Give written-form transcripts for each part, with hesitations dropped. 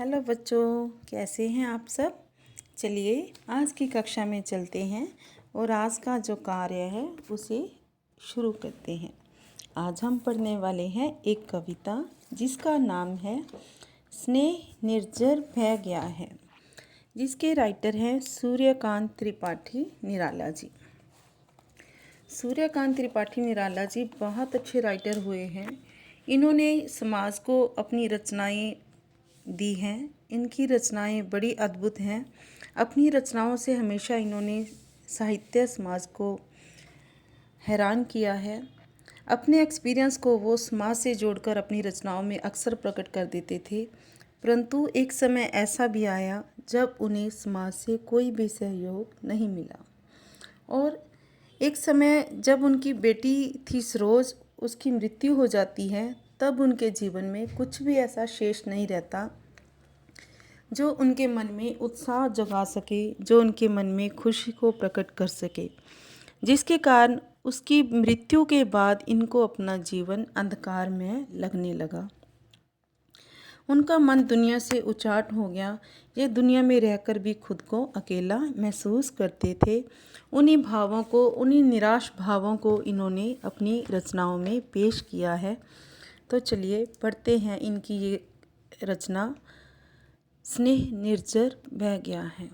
Hello बच्चों, कैसे हैं आप सब। चलिए आज की कक्षा में चलते हैं और आज का जो कार्य है उसे शुरू करते हैं। आज हम पढ़ने वाले हैं एक कविता जिसका नाम है स्नेह निर्झर बह गया है, जिसके राइटर हैं सूर्यकांत त्रिपाठी निराला जी। सूर्यकांत त्रिपाठी निराला जी बहुत अच्छे राइटर हुए हैं। इन्होंने समाज को अपनी रचनाएं दी हैं। इनकी रचनाएं बड़ी अद्भुत हैं। अपनी रचनाओं से हमेशा इन्होंने साहित्य समाज को हैरान किया है। अपने एक्सपीरियंस को वो समाज से जोड़कर अपनी रचनाओं में अक्सर प्रकट कर देते थे, परंतु एक समय ऐसा भी आया जब उन्हें समाज से कोई भी सहयोग नहीं मिला। और एक समय जब उनकी बेटी थी सरोज, उसकी मृत्यु हो जाती है, तब उनके जीवन में कुछ भी ऐसा शेष नहीं रहता जो उनके मन में उत्साह जगा सके, जो उनके मन में खुशी को प्रकट कर सके, जिसके कारण उसकी मृत्यु के बाद इनको अपना जीवन अंधकार में लगने लगा। उनका मन दुनिया से उचाट हो गया। ये दुनिया में रहकर भी खुद को अकेला महसूस करते थे। उन्हीं भावों को, उन्हीं निराश भावों को इन्होंने अपनी रचनाओं में पेश किया है। तो चलिए पढ़ते हैं इनकी ये रचना स्नेह निर्झर बह गया है।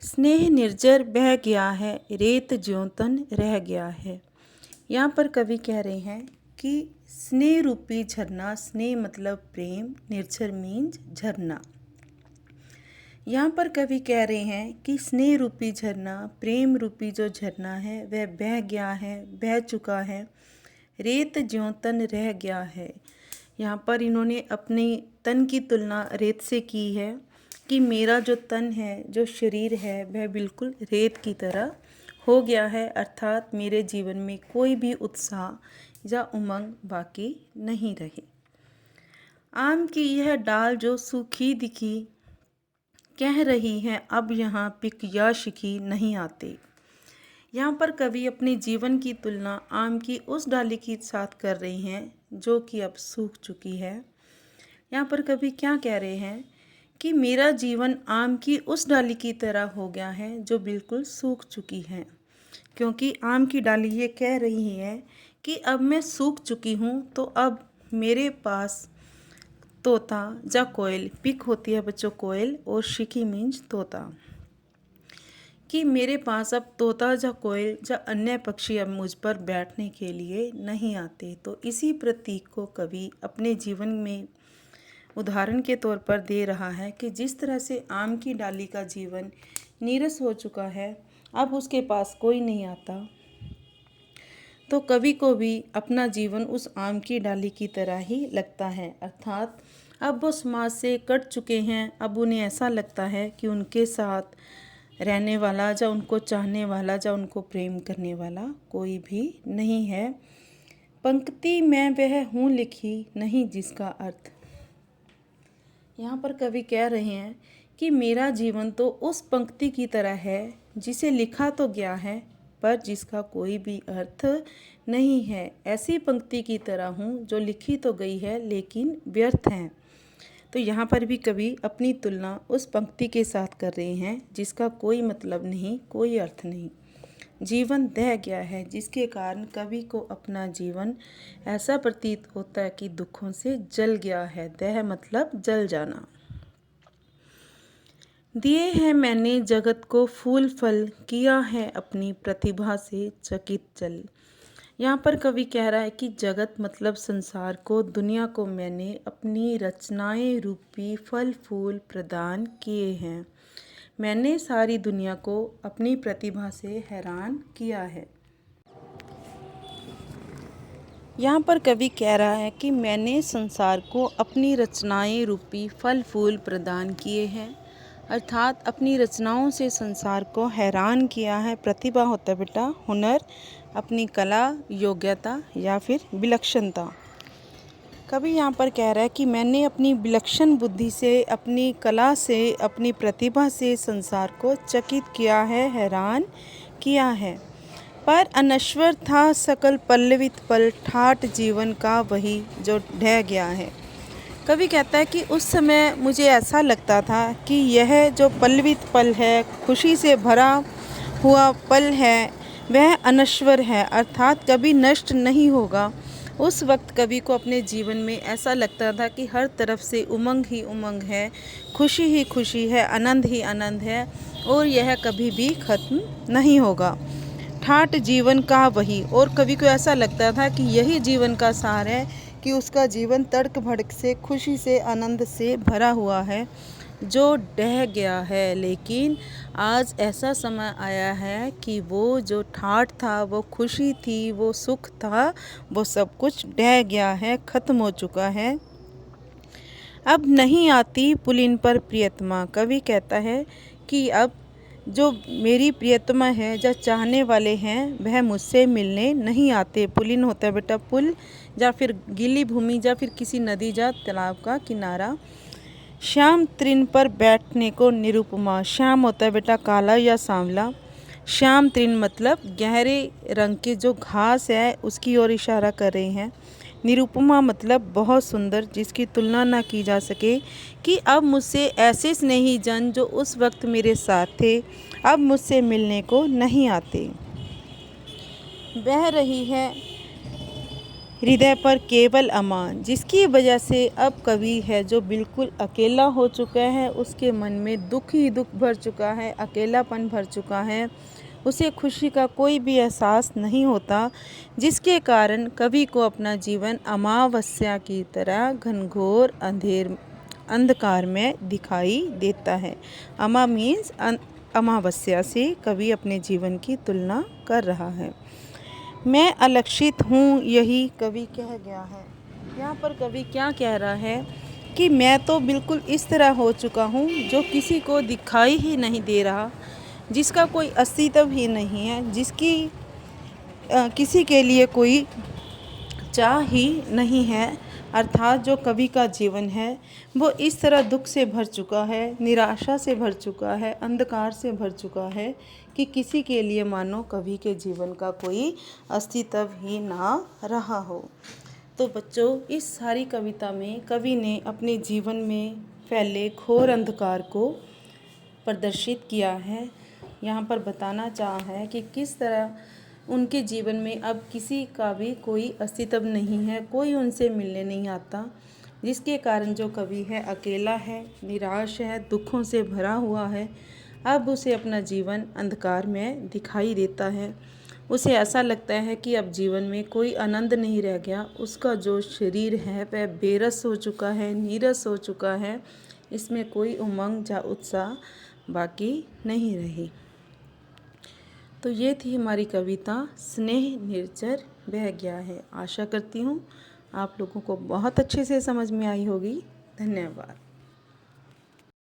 स्नेह निर्झर बह गया है, रेत ज्यों तन रह गया है। यहाँ पर कवि कह रहे हैं कि स्नेह रूपी झरना, स्नेह मतलब प्रेम, निर्झर मीन्स झरना। यहाँ पर कवि कह रहे हैं कि स्नेह रूपी झरना, प्रेम रूपी जो झरना है वह बह गया है, बह चुका है, रेत ज्यों तन रह गया है। यहाँ पर इन्होंने अपने तन की तुलना रेत से की है कि मेरा जो तन है, जो शरीर है, वह बिल्कुल रेत की तरह हो गया है, अर्थात मेरे जीवन में कोई भी उत्साह या उमंग बाकी नहीं रही। आम की यह डाल जो सूखी दिखी, कह रही है अब यहाँ पिक या शिकी नहीं आते। यहाँ पर कवि अपने जीवन की तुलना आम की उस डाली के साथ कर रही हैं जो कि अब सूख चुकी है। यहाँ पर कवि क्या कह रहे हैं कि मेरा जीवन आम की उस डाली की तरह हो गया है जो बिल्कुल सूख चुकी है, क्योंकि आम की डाली ये कह रही है कि अब मैं सूख चुकी हूँ, तो अब मेरे पास तोता या कोयल, पिक होती है बच्चों कोयल, और शिकी मीन्स तोता, कि मेरे पास अब तोता या कोयल या अन्य पक्षी अब मुझ पर बैठने के लिए नहीं आते। तो इसी प्रतीक को कवि अपने जीवन में उदाहरण के तौर पर दे रहा है कि जिस तरह से आम की डाली का जीवन नीरस हो चुका है, अब उसके पास कोई नहीं आता, तो कवि को भी अपना जीवन उस आम की डाली की तरह ही लगता है, अर्थात अब वो समाज से कट चुके हैं। अब उन्हें ऐसा लगता है कि उनके साथ रहने वाला या उनको चाहने वाला या उनको प्रेम करने वाला कोई भी नहीं है। पंक्ति में वह हूँ लिखी नहीं जिसका अर्थ। यहाँ पर कवि कह रहे हैं कि मेरा जीवन तो उस पंक्ति की तरह है जिसे लिखा तो गया है पर जिसका कोई भी अर्थ नहीं है। ऐसी पंक्ति की तरह हूँ जो लिखी तो गई है लेकिन व्यर्थ है। तो यहाँ पर भी कवि अपनी तुलना उस पंक्ति के साथ कर रहे हैं जिसका कोई मतलब नहीं, कोई अर्थ नहीं। जीवन दह गया है, जिसके कारण कवि को अपना जीवन ऐसा प्रतीत होता है कि दुखों से जल गया है। दह मतलब जल जाना। दिए हैं मैंने जगत को फूल फल, किया है अपनी प्रतिभा से चकित चल। यहाँ पर कवि कह रहा है कि जगत मतलब संसार को, दुनिया को मैंने अपनी रचनाएं रूपी फल फूल प्रदान किए हैं। मैंने सारी दुनिया को अपनी प्रतिभा से हैरान किया है। यहाँ पर कवि कह रहा है कि मैंने संसार को अपनी रचनाएं रूपी फल फूल प्रदान किए हैं, अर्थात अपनी रचनाओं से संसार को हैरान किया है। प्रतिभा होता है बेटा हुनर, अपनी कला, योग्यता या फिर विलक्षणता। कवि यहाँ पर कह रहा है कि मैंने अपनी विलक्षण बुद्धि से, अपनी कला से, अपनी प्रतिभा से संसार को चकित किया है, हैरान किया है। पर अनश्वर था सकल पल्लवित पल, ठाठ जीवन का वही जो ढह गया है। कवि कहता है कि उस समय मुझे ऐसा लगता था कि यह जो पल्लवित पल है, खुशी से भरा हुआ पल है, वह अनश्वर है, अर्थात कभी नष्ट नहीं होगा। उस वक्त कवि को अपने जीवन में ऐसा लगता था कि हर तरफ से उमंग ही उमंग है, खुशी ही खुशी है, आनंद ही आनंद है और यह कभी भी ख़त्म नहीं होगा। ठाठ जीवन का वही, और कवि को ऐसा लगता था कि यही जीवन का सार है कि उसका जीवन तड़क भड़क से, खुशी से, आनंद से भरा हुआ है जो ढह गया है। लेकिन आज ऐसा समय आया है कि वो जो ठाठ था, वो खुशी थी, वो सुख था, वो सब कुछ ढह गया है, ख़त्म हो चुका है। अब नहीं आती पुलिन पर प्रियतमा। कवि कहता है कि अब जो मेरी प्रियतमा है, जो चाहने वाले हैं, वह मुझसे मिलने नहीं आते। पुलिन होता है बेटा पुल, या फिर गीली भूमि, या फिर किसी नदी या तालाब का किनारा। श्याम तृण पर बैठने को निरुपमा। श्याम होता है बेटा काला या सांवला। श्याम तृण मतलब गहरे रंग के जो घास है उसकी ओर इशारा कर रहे हैं। निरुपमा मतलब बहुत सुंदर, जिसकी तुलना ना की जा सके, कि अब मुझसे ऐसे स्नेही जन जो उस वक्त मेरे साथ थे, अब मुझसे मिलने को नहीं आते। बह रही है हृदय पर केवल अमान, जिसकी वजह से अब कवि है जो बिल्कुल अकेला हो चुका है, उसके मन में दुख ही दुख भर चुका है, अकेलापन भर चुका है, उसे खुशी का कोई भी एहसास नहीं होता, जिसके कारण कवि को अपना जीवन अमावस्या की तरह घनघोर अंधकार में दिखाई देता है। अमा मीन्स अमावस्या से कवि अपने जीवन की तुलना कर रहा है। मैं अलक्षित हूँ, यही कवि कह गया है। यहाँ पर कवि क्या कह रहा है कि मैं तो बिल्कुल इस तरह हो चुका हूँ जो किसी को दिखाई ही नहीं दे रहा, जिसका कोई अस्तित्व ही नहीं है, जिसकी किसी के लिए कोई चाह ही नहीं है। अर्थात जो कवि का जीवन है वो इस तरह दुख से भर चुका है, निराशा से भर चुका है, अंधकार से भर चुका है कि किसी के लिए मानो कवि के जीवन का कोई अस्तित्व ही ना रहा हो। तो बच्चों, इस सारी कविता में कवि ने अपने जीवन में फैले घोर अंधकार को प्रदर्शित किया है। यहाँ पर बताना चाहा है कि किस तरह उनके जीवन में अब किसी का भी कोई अस्तित्व नहीं है, कोई उनसे मिलने नहीं आता, जिसके कारण जो कवि है अकेला है, निराश है, दुखों से भरा हुआ है। अब उसे अपना जीवन अंधकार में दिखाई देता है। उसे ऐसा लगता है कि अब जीवन में कोई आनंद नहीं रह गया, उसका जो शरीर है वह बेरस हो चुका है, नीरस हो चुका है, इसमें कोई उमंग या उत्साह बाकी नहीं रही। तो ये थी हमारी कविता स्नेह निर्झर बह गया है। आशा करती हूँ आप लोगों को बहुत अच्छे से समझ में आई होगी। धन्यवाद।